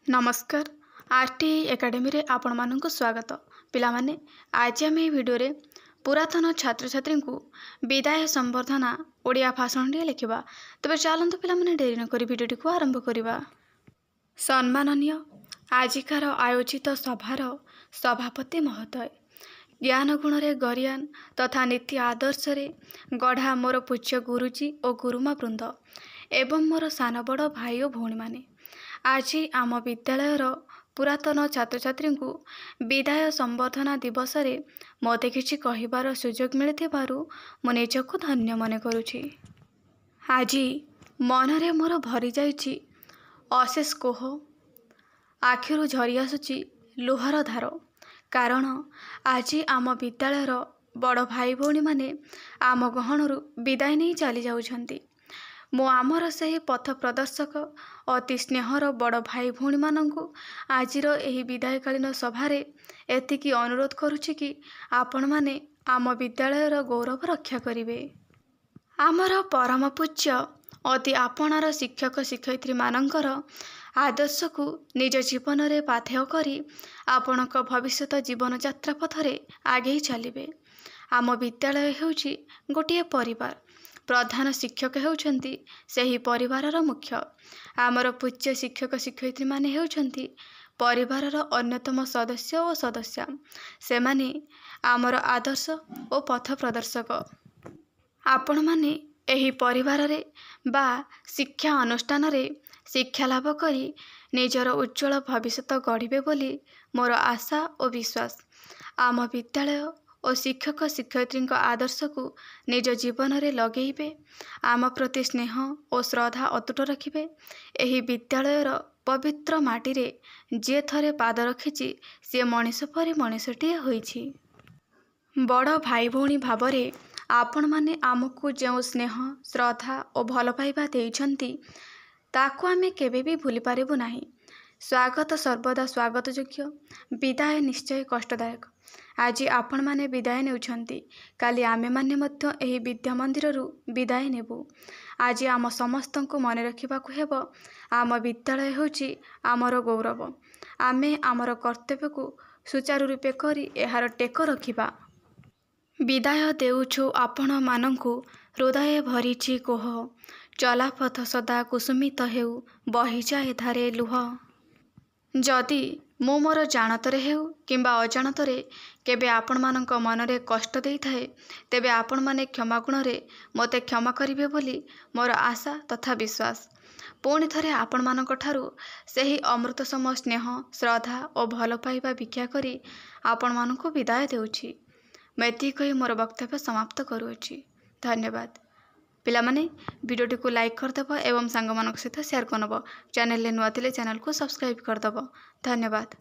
नमस्कार RTI academy रे आपण मानक स्वागत पिला माने आज आम भिडियो रे पुरातन छात्र छात्री को विदाय संबर्धना ओडिया भाषण टे लिखा। तबे चलतु पिला माने डेरी न करी भिडियोटी को आरंभ करिबा। सम्माननीय आजिकार आयोजित सभार सभापति महोदय, ज्ञान गुण रे गरियान तथा नीति आदर्श रे गढ़ा मोर पूज्य गुरुजी और गुरुमा वृंद एवं मोर सान बड़ भाई और भौणी माने, आज आम विद्यालय पुरातन छात्र छात्री को विदाय संबर्धना दिवस रे मते किछि कहिबार सुजोग मिलिथिबारु मो निजको धन्य मन करुछि। आज मन रे मोर भरी जाइछि अशेष कोह, आखिरु झरी आसुछि लुहर धार, कारण आज आम विद्यालय बड़ भाई भौणी माने आम गहणरू विदाय नहीं चली जाउछंती। मो आमर से पथ प्रदर्शक अति स्नेहर बड़ भाई भौणी मानंकु आजिर एही विदायकालीन सभारे एतिकी अनुरोध करुछि कि आपण माने आम विद्यालयर गौरव रक्षा करिवे। आमर परम पूज्य अति आपणार शिक्षक शिक्षयित्री मानंकर आदर्श को निज जीवन रे पाथेय करी आपणक भविष्यत जीवन यात्रा पथरे आगे चलिबे। आम विद्यालय हेउछि गोटिए परिवार, प्रधान शिक्षक हेउछंती सेही परिवारर मुख्य। आमर पूज्य शिक्षक शिक्षयित्री माने हेउछंती परिवारर अन्यतम सदस्य और सदस्या, सेमाने आमर आदर्श और पथ प्रदर्शक। आपण माने एही परिवार रे बा शिक्षा अनुष्ठान रे शिक्षा लाभ करी निजर उज्जवल भविष्यत गढ़िबे बोली मोर आशा और विश्वास। आम विद्यालय और शिक्षक शिक्षयित्री आदर्श को निज जीवन रे लगेइबे, आम प्रति स्नेह और श्रद्धा अतुट रखिबे। एही विद्यालयर पवित्र माटी रे जे थरे पाद रखिछि से मनीष परि मनीषटिए होइछि। बड़ भाई भौणी भावरे आपण माने आमको जो स्नेह श्रद्धा और भल पाइबा देइछंती ताकू आमे केबे भी भूली पारिबु नाही। स्वागत सर्वदा स्वागत योग्य, विदाय निश्चय कष्टदायक। आज आपण माने विदाय नेउछंती, काली आमे माने मध्य एही विद्या मंदिररू विदाय नेबु। आज आम समस्तंको मने रखिबाकू हेबो आम विद्यालय होछि आमर गौरव। आमे आमर कर्तव्य को सुचारू रूपे करी एहार टेक रखिबा। विदाय देउछु आपण मानंकु हृदय भरिछि कोह, चलापथ सदा कुसुमित हेउ बहि जाए धारे लुह। जदि मो मोर जानतरे हेउ किंबा अजाणतरे केबे आपण मानंक मनरे कष्ट देई थाए, तेबे आपण माने क्षमा गुणरे मते क्षमा करिवे बोली मोर आशा तथा विश्वास। पुणी थरे आपण मानंक ठारू सेही अमृत सम स्नेह श्रद्धा और भल पाइबा भिक्षा करी आपण मानंकु विदाय देउछि। मेती कही मोर वक्तव्य समाप्त करुछि। धन्यवाद। पिला माने वीडियोटी को लाइक करदब एवं सांग मानक सहित शेयर करनब। चैनल नुआ थिले चैनल को सब्सक्राइब करदब। धन्यवाद।